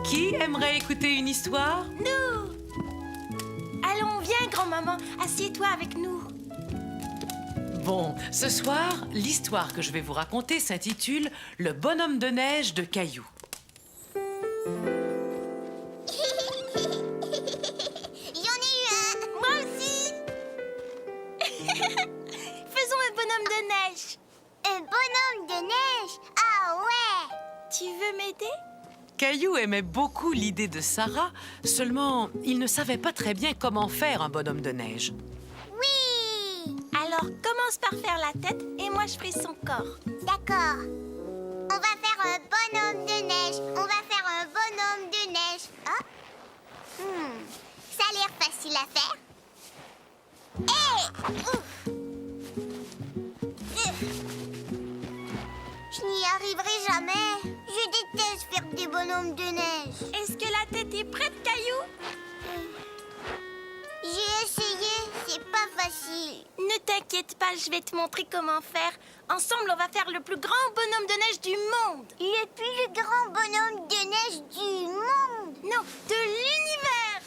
Qui aimerait écouter une histoire? Nous! Allons, viens, grand-maman, assieds-toi avec nous. Bon, ce soir, l'histoire que je vais vous raconter s'intitule « Le bonhomme de neige de Caillou ». J'en ai eu un. Moi aussi! Faisons un bonhomme de neige. Un bonhomme de neige. Ah ouais. Tu veux m'aider? Caillou aimait beaucoup l'idée de Sarah, seulement il ne savait pas très bien comment faire un bonhomme de neige. Oui. Alors, commence par faire la tête et moi je ferai son corps. D'accord. On va faire un bonhomme de neige. On va faire un bonhomme de neige. Oh. Ça a l'air facile à faire. Hé! Ouf. Je n'y arriverai jamais. Je déteste faire des bonhommes de neige. Est-ce que la tête est prête, Caillou? J'ai essayé, c'est pas facile. Ne t'inquiète pas, je vais te montrer comment faire. Ensemble, on va faire le plus grand bonhomme de neige du monde. Le plus grand bonhomme de neige du monde. Non, de l'univers.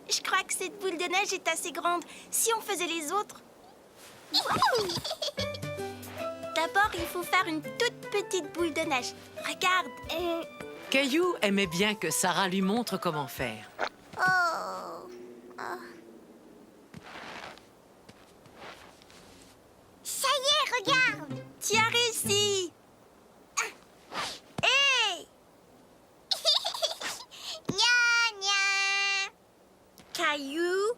Je crois que cette boule de neige est assez grande. Si on faisait les autres... D'abord, il faut faire une toute petite boule de neige. Regarde. Caillou aimait bien que Sarah lui montre comment faire. Oh. Ça y est, regarde. Tu as réussi. Hé! Gna gna. Caillou.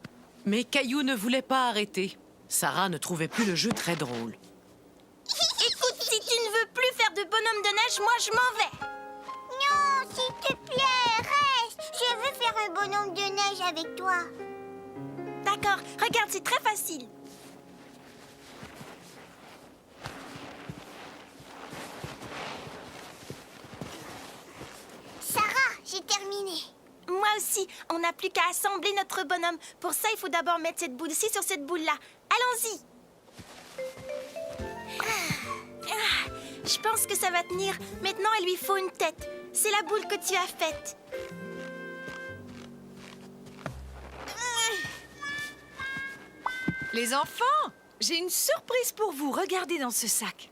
Mais Caillou ne voulait pas arrêter. Sarah ne trouvait plus le jeu très drôle. Écoute, si tu ne veux plus faire de bonhomme de neige, moi je m'en vais. Non, s'il te plaît, reste. Je veux faire un bonhomme de neige avec toi. D'accord, regarde, c'est très facile. Sarah, j'ai terminé. Moi aussi, on n'a plus qu'à assembler notre bonhomme. Pour ça, il faut d'abord mettre cette boule-ci sur cette boule-là. Allons-y. Je pense que ça va tenir. Maintenant, il lui faut une tête. C'est la boule que tu as faite. Les enfants, j'ai une surprise pour vous. Regardez dans ce sac.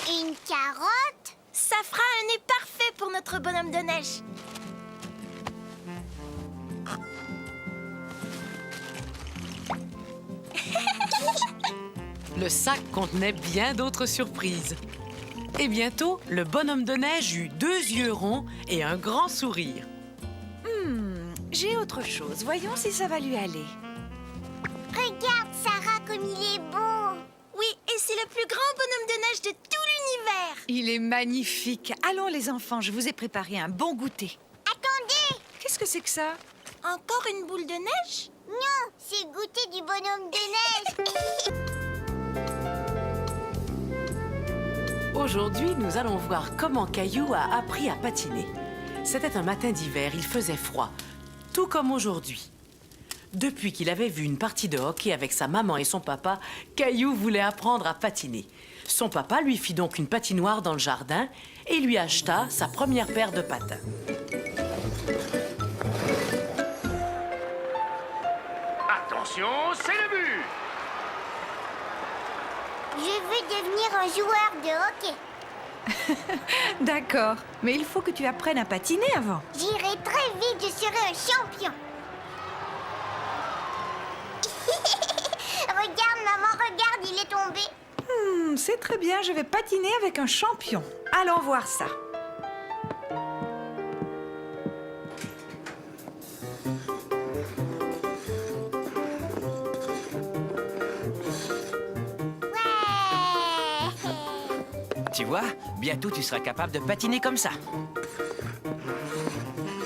Une carotte. Ça fera un nez parfait pour notre bonhomme de neige. Le sac contenait bien d'autres surprises. Et bientôt, le bonhomme de neige eut 2 yeux ronds et un grand sourire. J'ai autre chose. Voyons si ça va lui aller. Regarde, Sarah, comme il est beau. Oui, et c'est le plus grand bonhomme de neige de tout l'univers. Il est magnifique. Allons les enfants, je vous ai préparé un bon goûter. Attendez. Qu'est-ce que c'est que ça? Encore une boule de neige? Non, c'est le goûter du bonhomme de neige. Aujourd'hui, nous allons voir comment Caillou a appris à patiner. C'était un matin d'hiver, il faisait froid, tout comme aujourd'hui. Depuis qu'il avait vu une partie de hockey avec sa maman et son papa, Caillou voulait apprendre à patiner. Son papa lui fit donc une patinoire dans le jardin et lui acheta sa première paire de patins. Attention, c'est le but! Je veux devenir un joueur de hockey. D'accord, mais il faut que tu apprennes à patiner avant. J'irai très vite, je serai un champion. Regarde, maman, regarde, il est tombé. C'est très bien, je vais patiner avec un champion. Allons voir ça. Ouais. Tu vois, bientôt tu seras capable de patiner comme ça.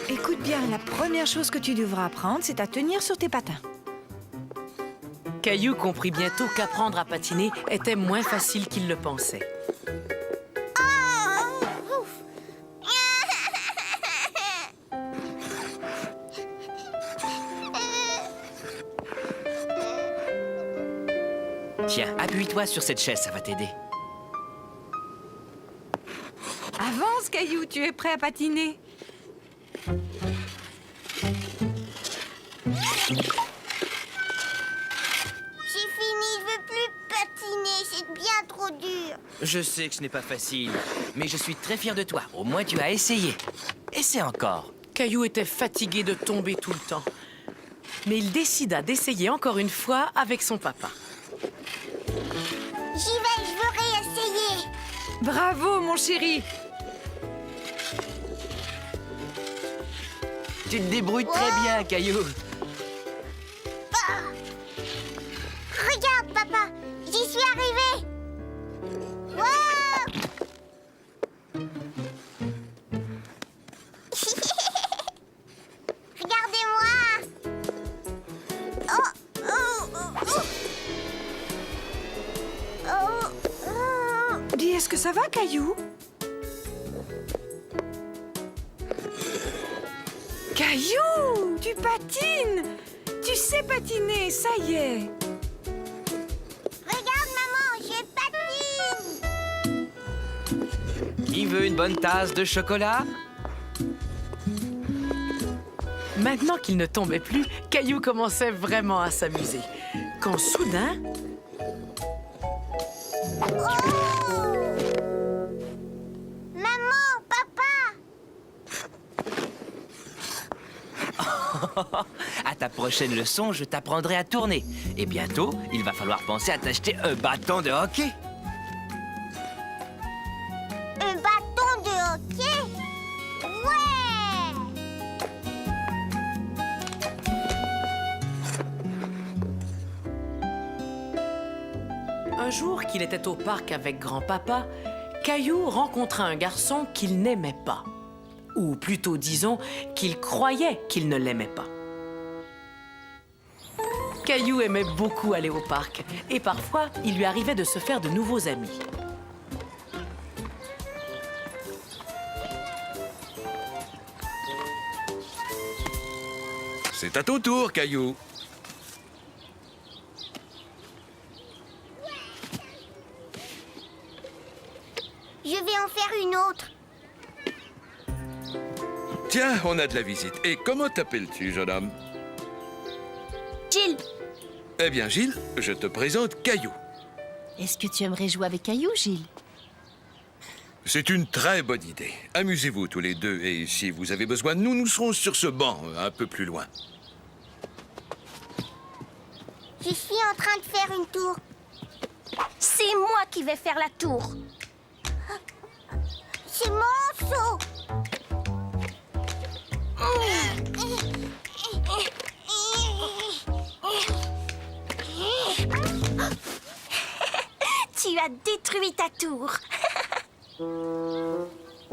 Écoute bien, la première chose que tu devras apprendre, c'est à tenir sur tes patins. Caillou comprit bientôt qu'apprendre à patiner était moins facile qu'il le pensait. Oh, ouf. Tiens, appuie-toi sur cette chaise, ça va t'aider. Avance, Caillou, tu es prêt à patiner. J'ai fini, je veux plus patiner, c'est bien trop dur. Je sais que ce n'est pas facile, mais je suis très fier de toi. Au moins, tu as essayé. Essaie encore. Caillou était fatigué de tomber tout le temps. Mais il décida d'essayer encore une fois avec son papa. J'y vais, je veux réessayer. Bravo, mon chéri. Tu te débrouilles très bien, Caillou. Regarde, papa, j'y suis arrivée. Wow. Regardez-moi. Oh, oh, oh, oh. Oh, oh. Dis, est-ce que ça va, Caillou? Caillou, tu patines. Tu sais patiner, ça y est. Regarde, maman, je patine. Qui veut une bonne tasse de chocolat? Maintenant qu'il ne tombait plus, Caillou commençait vraiment à s'amuser. Quand soudain, Oh. Maman, papa. À ta prochaine leçon, je t'apprendrai à tourner. Et bientôt, il va falloir penser à t'acheter un bâton de hockey. Un bâton de hockey. Ouais. un jour qu'il était au parc avec grand-papa, Caillou rencontra un garçon qu'il n'aimait pas. Ou plutôt, disons, qu'il croyait qu'il ne l'aimait pas. Caillou aimait beaucoup aller au parc et parfois, il lui arrivait de se faire de nouveaux amis. C'est à ton tour, Caillou. Je vais en faire une autre. Tiens, on a de la visite. Et comment t'appelles-tu, jeune homme? Gilles, Eh bien, Gilles, je te présente Caillou. est-ce que tu aimerais jouer avec Caillou, Gilles? C'est une très bonne idée. Amusez-vous tous les deux. Et si vous avez besoin de nous, nous serons sur ce banc, un peu plus loin. Je suis en train de faire une tour. C'est moi qui vais faire la tour. C'est mon saut. Tu as détruit ta tour.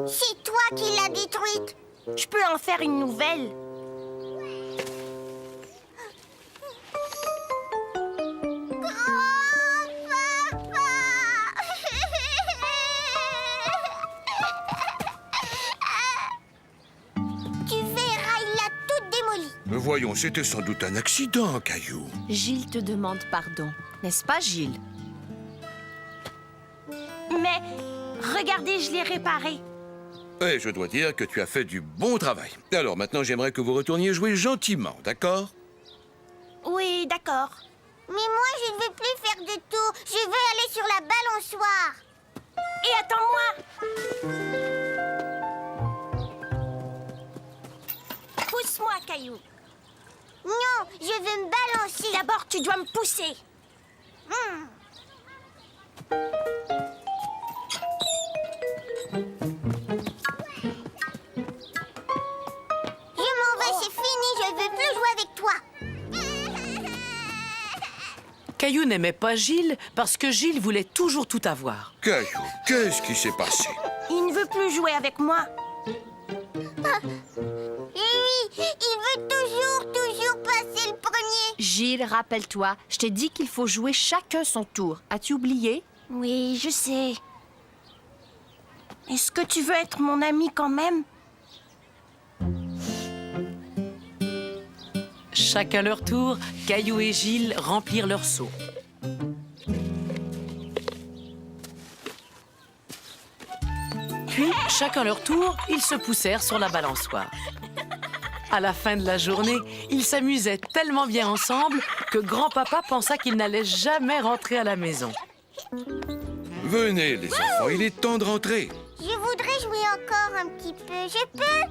C'est toi qui l'as détruite. Je peux en faire une nouvelle. Tu verras, il l'a toute démolie. Voyons, c'était sans doute un accident, Caillou. Gilles te demande pardon, n'est-ce pas, Gilles? Mais regardez, je l'ai réparé. Et je dois dire que tu as fait du bon travail. Alors maintenant, j'aimerais que vous retourniez jouer gentiment, d'accord? Oui, d'accord. Mais moi, je ne veux plus faire de tour. Je veux aller sur la balançoire. Et attends-moi. Pousse-moi, Caillou. Non, je veux me balancer. D'abord, tu dois me pousser. Je m'en vais, c'est fini. Je ne veux plus jouer avec toi. Caillou n'aimait pas Gilles parce que Gilles voulait toujours tout avoir. Caillou, qu'est-ce qui s'est passé? Il ne veut plus jouer avec moi. Et oui, il veut toujours passer le premier. Gilles, rappelle-toi, je t'ai dit qu'il faut jouer chacun son tour. As-tu oublié? Oui, je sais. Est-ce que tu veux être mon ami quand même? Chacun leur tour, Caillou et Gilles remplirent leur seau. Puis, chacun leur tour, ils se poussèrent sur la balançoire. À la fin de la journée, ils s'amusaient tellement bien ensemble que grand-papa pensa qu'il n'allait jamais rentrer à la maison. Venez, les enfants, il est temps de rentrer. Je voudrais jouer encore un petit peu. Je peux?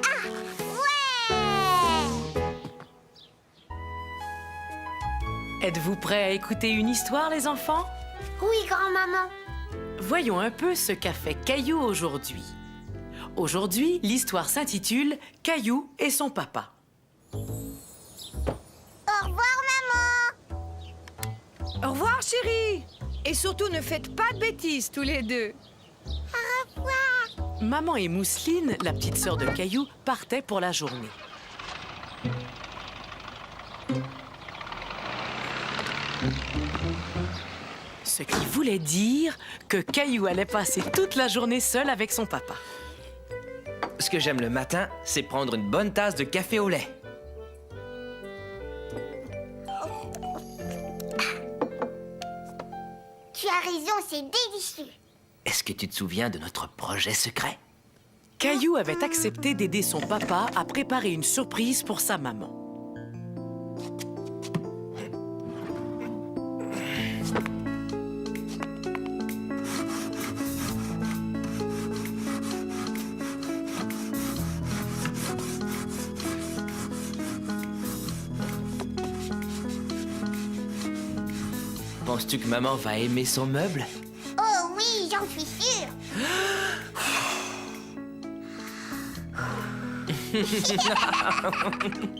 Ah, ouais! Êtes-vous prêts à écouter une histoire, les enfants? Oui, grand-maman. Voyons un peu ce qu'a fait Caillou aujourd'hui. Aujourd'hui, l'histoire s'intitule « Caillou et son papa ». Au revoir, maman. Au revoir, chérie. Et surtout, ne faites pas de bêtises, tous les deux. Au revoir. Maman et Mousseline, la petite sœur de Caillou, partaient pour la journée. Ce qui voulait dire que Caillou allait passer toute la journée seul avec son papa. Ce que j'aime le matin, c'est prendre une bonne tasse de café au lait. Tu as raison, c'est délicieux. Est-ce que tu te souviens de notre projet secret? Caillou avait accepté d'aider son papa à préparer une surprise pour sa maman. Penses-tu que maman va aimer son meuble? Oh oui, j'en suis sûre.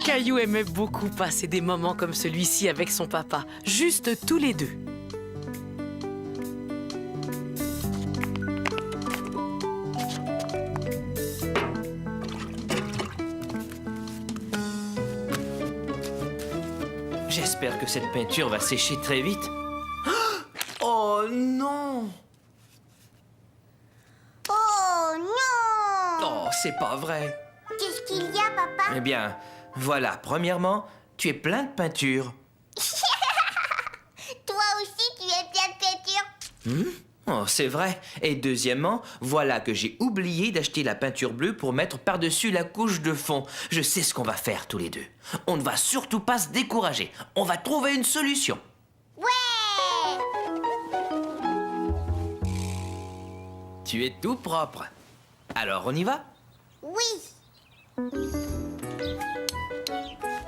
Caillou aimait beaucoup passer des moments comme celui-ci avec son papa, juste tous les deux. J'espère que cette peinture va sécher très vite. Oh non! Oh non! Oh, c'est pas vrai. Qu'est-ce qu'il y a, papa? Eh bien, voilà, premièrement, tu es plein de peinture. Toi aussi, tu es plein de peinture. Oh, c'est vrai. Et deuxièmement, voilà que j'ai oublié d'acheter la peinture bleue pour mettre par-dessus la couche de fond. Je sais ce qu'on va faire tous les deux. On ne va surtout pas se décourager. On va trouver une solution. Ouais! Tu es tout propre. Alors, on y va? Oui.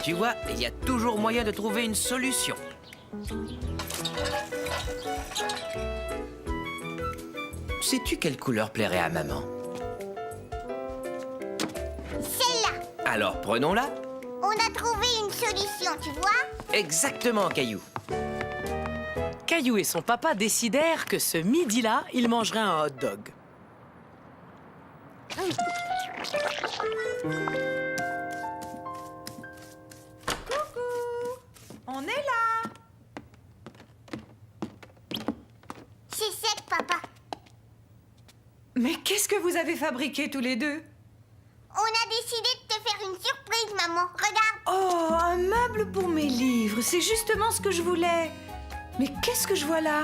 Tu vois, il y a toujours moyen de trouver une solution. Sais-tu quelle couleur plairait à maman? Celle-là. Alors, prenons-la. On a trouvé une solution, tu vois? Exactement, Caillou. Caillou et son papa décidèrent que ce midi-là, ils mangeraient un hot dog. On est là. C'est sec, papa. Mais qu'est-ce que vous avez fabriqué tous les deux? On a décidé de te faire une surprise, maman. Regarde. Oh, un meuble pour mes livres. C'est justement ce que je voulais. Mais qu'est-ce que je vois là?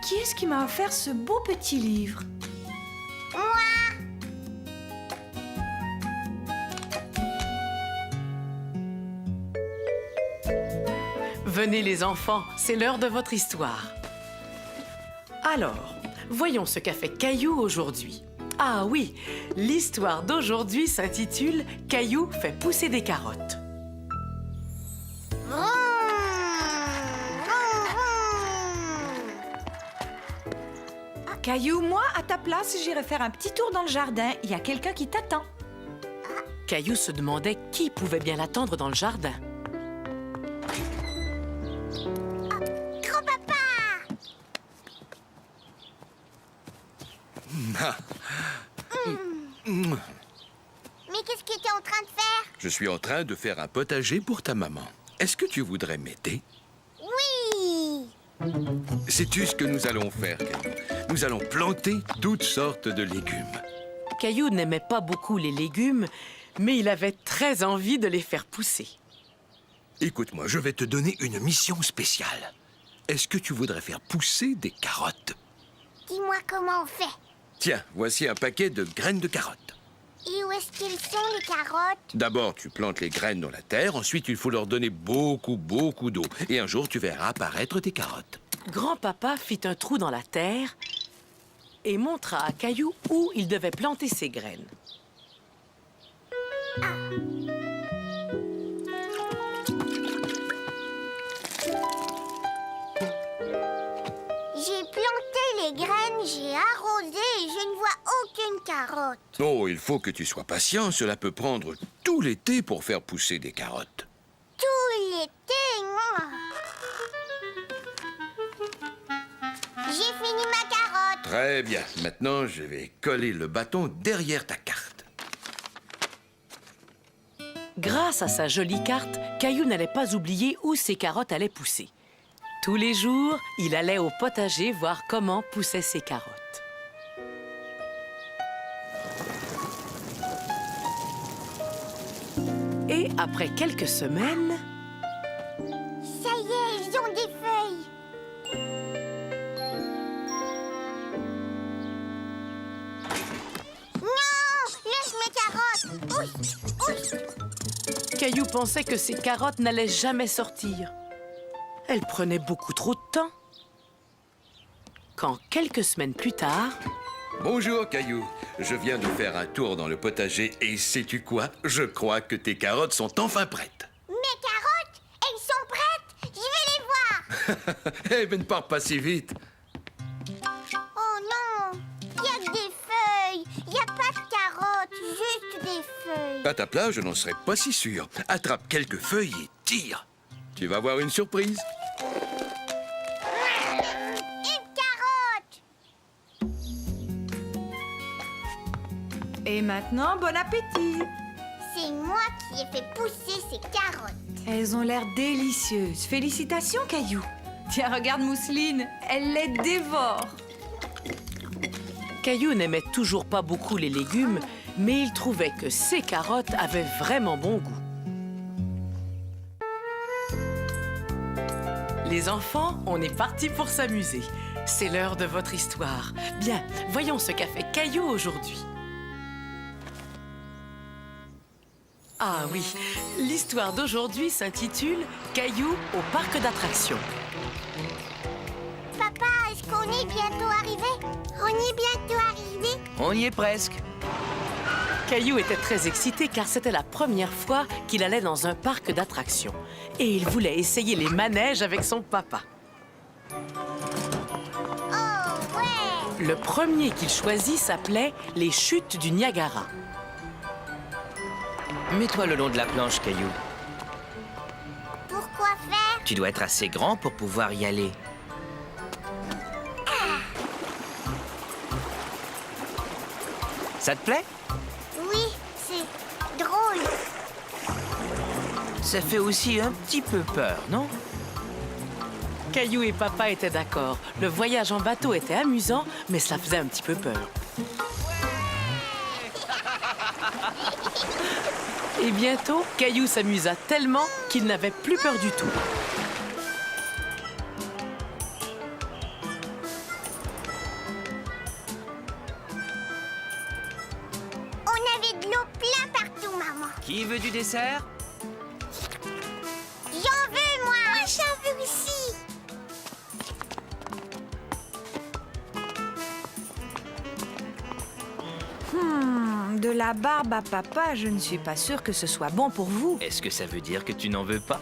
Qui est-ce qui m'a offert ce beau petit livre? Moi. Venez les enfants, c'est l'heure de votre histoire. Alors, voyons ce qu'a fait Caillou aujourd'hui. Ah oui, l'histoire d'aujourd'hui s'intitule « Caillou fait pousser des carottes ». Vroom, vroom, vroom. Caillou, moi, à ta place, j'irai faire un petit tour dans le jardin. Il y a quelqu'un qui t'attend. Caillou se demandait qui pouvait bien l'attendre dans le jardin. Grand-papa. Mais qu'est-ce que tu es en train de faire? Je suis en train de faire un potager pour ta maman. Est-ce que tu voudrais m'aider? Oui. Sais-tu ce que nous allons faire, Caillou? Nous allons planter toutes sortes de légumes. Caillou n'aimait pas beaucoup les légumes, mais il avait très envie de les faire pousser. Écoute-moi, je vais te donner une mission spéciale. Est-ce que tu voudrais faire pousser des carottes? dis-moi comment on fait. Tiens, voici un paquet de graines de carottes. Et où est-ce qu'elles sont, les carottes? D'abord, tu plantes les graines dans la terre. Ensuite, il faut leur donner beaucoup d'eau. Et un jour, tu verras apparaître tes carottes. Grand-papa fit un trou dans la terre et montra à Caillou où il devait planter ses graines. J'ai planté les graines, j'ai arrosé et je ne vois aucune carotte. Oh, il faut que tu sois patient. Cela peut prendre tout l'été pour faire pousser des carottes. Tout l'été, moi. J'ai fini ma carotte. Très bien. Maintenant, je vais coller le bâton derrière ta carte. Grâce à sa jolie carte, Caillou n'allait pas oublier où ses carottes allaient pousser. Tous les jours, il allait au potager voir comment poussaient ses carottes. Et après quelques semaines, Ça y est, ils ont des feuilles. Non, laisse mes carottes. Ouch. Caillou pensait que ses carottes n'allaient jamais sortir. Elles prenaient beaucoup trop de temps. Quand quelques semaines plus tard, Bonjour, Caillou. Je viens de faire un tour dans le potager et sais-tu quoi? Je crois que tes carottes sont enfin prêtes. Mes carottes, elles sont prêtes. Je vais les voir. Eh ben, ne pars pas si vite. Oh non, il y a que des feuilles. Il n'y a pas de carottes, juste des feuilles. À ta place, je n'en serais pas si sûr. Attrape quelques feuilles et tire. Tu vas voir une surprise. Une carotte. Et maintenant, bon appétit. C'est moi qui ai fait pousser ces carottes. Elles ont l'air délicieuses. Félicitations, Caillou. Tiens, regarde Mousseline, elle les dévore. Caillou n'aimait toujours pas beaucoup les légumes, mais il trouvait que ses carottes avaient vraiment bon goût. Les enfants, on est partis pour s'amuser. C'est l'heure de votre histoire. Bien, voyons ce qu'a fait Caillou aujourd'hui. Ah oui, l'histoire d'aujourd'hui s'intitule « Caillou au parc d'attractions ». Papa, est-ce qu'on est bientôt arrivé? On est bientôt arrivé? On y est presque. Caillou était très excité car c'était la première fois qu'il allait dans un parc d'attractions. Et il voulait essayer les manèges avec son papa. Oh, ouais. Le premier qu'il choisit s'appelait les Chutes du Niagara. Mets-toi le long de la planche, Caillou. Pourquoi faire? Tu dois être assez grand pour pouvoir y aller. Ça te plaît? Oui, c'est drôle. Ça fait aussi un petit peu peur, non? Caillou et papa étaient d'accord. Le voyage en bateau était amusant, mais cela faisait un petit peu peur. Et bientôt, Caillou s'amusa tellement qu'il n'avait plus peur du tout. On avait de l'eau plein partout, maman. Qui veut du dessert? J'en veux, moi. Moi, j'en veux aussi. De la barbe à papa, je ne suis pas sûre que ce soit bon pour vous. Est-ce que ça veut dire que tu n'en veux pas?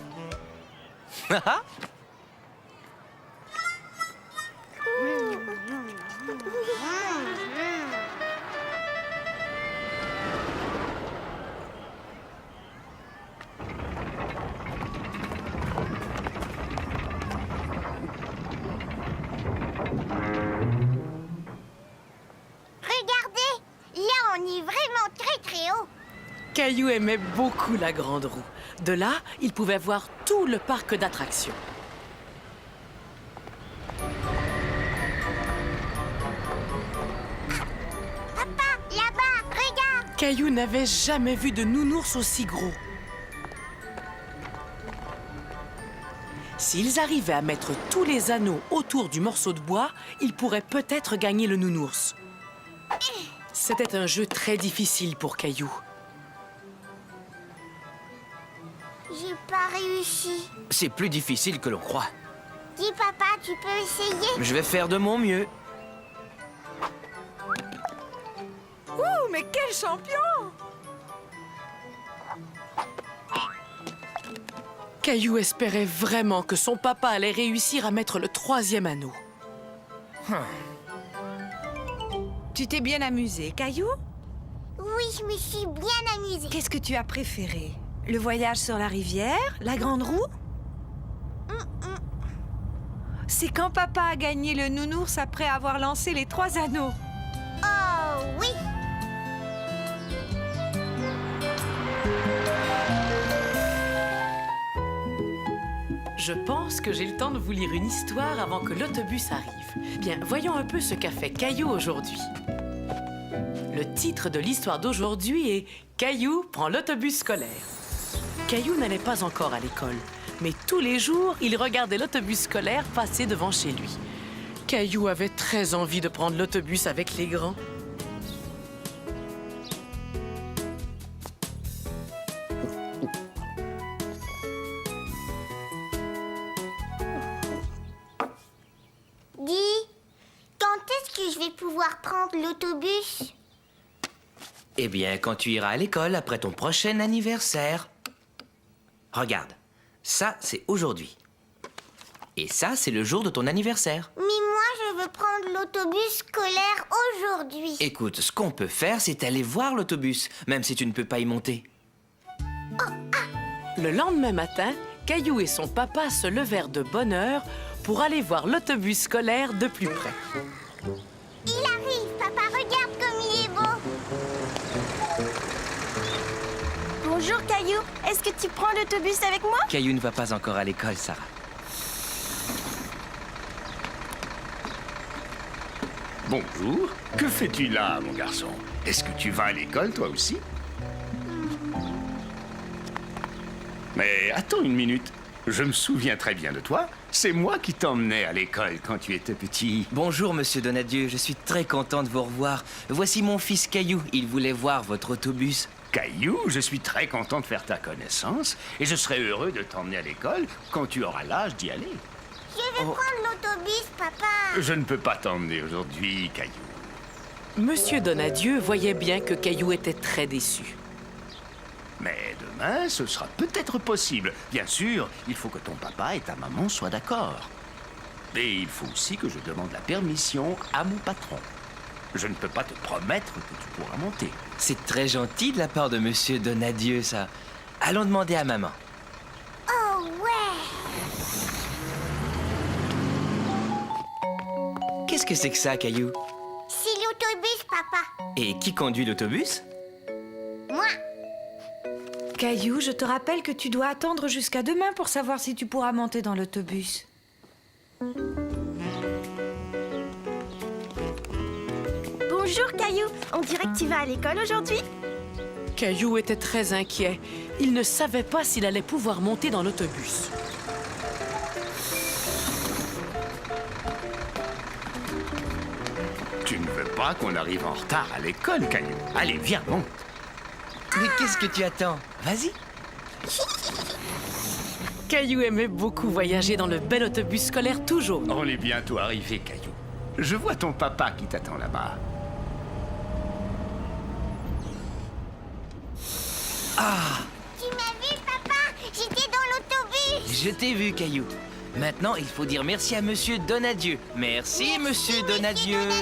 Regardez, là, on est vraiment très haut. Caillou aimait beaucoup la grande roue. De là, il pouvait voir tout le parc d'attractions. Papa, là-bas, regarde. Caillou n'avait jamais vu de nounours aussi gros. S'ils arrivaient à mettre tous les anneaux autour du morceau de bois, ils pourraient peut-être gagner le nounours. C'était un jeu très difficile pour Caillou. J'ai pas réussi. C'est plus difficile que l'on croit. Dis papa, tu peux essayer? Je vais faire de mon mieux. Ouh, mais quel champion! Caillou espérait vraiment que son papa allait réussir à mettre le 3e anneau. Tu t'es bien amusé, Caillou? Oui, je me suis bien amusée. Qu'est-ce que tu as préféré? Le voyage sur la rivière? La grande roue? C'est quand papa a gagné le nounours après avoir lancé les 3 anneaux. Oh oui. Je pense que j'ai le temps de vous lire une histoire avant que l'autobus arrive. Bien, voyons un peu ce qu'a fait Caillou aujourd'hui. Le titre de l'histoire d'aujourd'hui est « Caillou prend l'autobus scolaire ». Caillou n'allait pas encore à l'école, mais tous les jours, il regardait l'autobus scolaire passer devant chez lui. Caillou avait très envie de prendre l'autobus avec les grands. Dis, quand est-ce que je vais pouvoir prendre l'autobus? Eh bien, quand tu iras à l'école après ton prochain anniversaire. Regarde, ça, c'est aujourd'hui. Et ça, c'est le jour de ton anniversaire. Mais moi, je veux prendre l'autobus scolaire aujourd'hui. Écoute, ce qu'on peut faire, c'est aller voir l'autobus, même si tu ne peux pas y monter. Le lendemain matin, Caillou et son papa se levèrent de bonne heure pour aller voir l'autobus scolaire de plus près. Il arrive, papa, regarde comme il est beau. Bonjour, Caillou. Est-ce que tu prends l'autobus avec moi? Caillou ne va pas encore à l'école, Sarah. Bonjour. Que fais-tu là, mon garçon? Est-ce que tu vas à l'école, toi aussi? Mais attends une minute. Je me souviens très bien de toi. C'est moi qui t'emmenais à l'école quand tu étais petit. Bonjour, monsieur Donadieu. Je suis très content de vous revoir. Voici mon fils Caillou. Il voulait voir votre autobus. Caillou, je suis très content de faire ta connaissance et je serai heureux de t'emmener à l'école quand tu auras l'âge d'y aller. Je veux prendre l'autobus, papa. Je ne peux pas t'emmener aujourd'hui, Caillou. Monsieur Donadieu voyait bien que Caillou était très déçu. Mais demain, ce sera peut-être possible. Bien sûr, il faut que ton papa et ta maman soient d'accord. Et il faut aussi que je demande la permission à mon patron. Je ne peux pas te promettre que tu pourras monter. C'est très gentil de la part de monsieur Donadieu, ça. Allons demander à maman. Oh ouais. Qu'est-ce que c'est que ça, Caillou? C'est l'autobus, papa. Et qui conduit l'autobus? Moi. Caillou, je te rappelle que tu dois attendre jusqu'à demain pour savoir si tu pourras monter dans l'autobus. Bonjour, Caillou. On dirait que tu vas à l'école aujourd'hui? Caillou était très inquiet. Il ne savait pas s'il allait pouvoir monter dans l'autobus. Tu ne veux pas qu'on arrive en retard à l'école, Caillou. Allez, viens, monte. Mais qu'est-ce que tu attends? Vas-y. Caillou aimait beaucoup voyager dans le bel autobus scolaire tout jaune. On est bientôt arrivé, Caillou. Je vois ton papa qui t'attend là-bas. Tu m'as vu, papa? J'étais dans l'autobus. Je t'ai vu, Caillou. Maintenant, il faut dire merci à monsieur Donadieu. Merci, monsieur Donadieu.